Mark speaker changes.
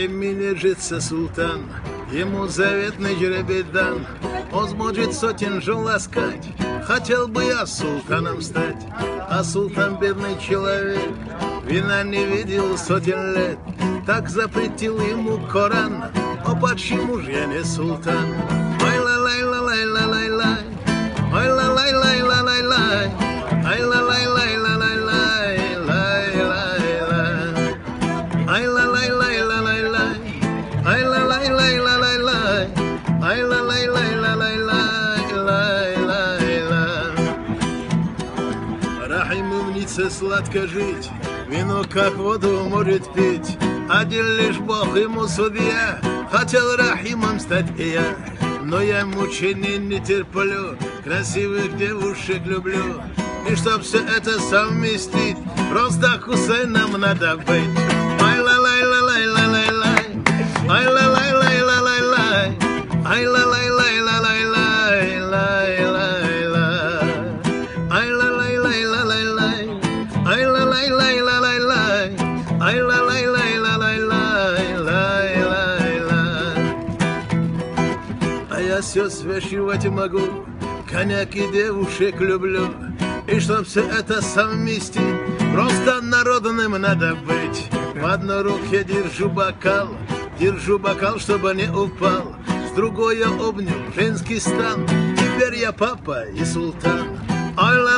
Speaker 1: Емине жится султан, ему заветный жеребец дан. Он сможет сотен жен ласкать, хотел бы я султаном стать. А султан бедный человек, вина не видел сотен лет. Так запретил ему Коран, о почему же я не султан? Ай ла лай ла лай ла лай лай, ай ла лай лай ла лай лай, ай ла лай лай ла лай лай, лай лай лай, ай ла лай лай ла лай лай, ай ла лай лай ла лай лай, ай ла лай лай ла лай лай, лай лай лай. Рахимовнице сладко жить, вино как воду может пить. Один лишь Бог ему судья, хотел Рахимом стать и я. Но я мучений не терплю, красивых девушек люблю. И чтоб все это совместить, просто Хусейном надо быть. Ай ла лай ла лай ла лай лай, ай ла лай лай ла лай лай, ай ла лай лай ла лай лай, лай лай лай, ай ла лай лай ла лай лай, ай ла лай лай ла лай лай, ай ла лай лай ла лай лай, лай лай лай. А я все свешивать могу, коньяк и девушек люблю. И чтоб все это совместить, просто народным надо быть. В одной руке держу бокал, чтобы не упал. С другой я обнял женский стан, теперь я папа и султан. Ай ла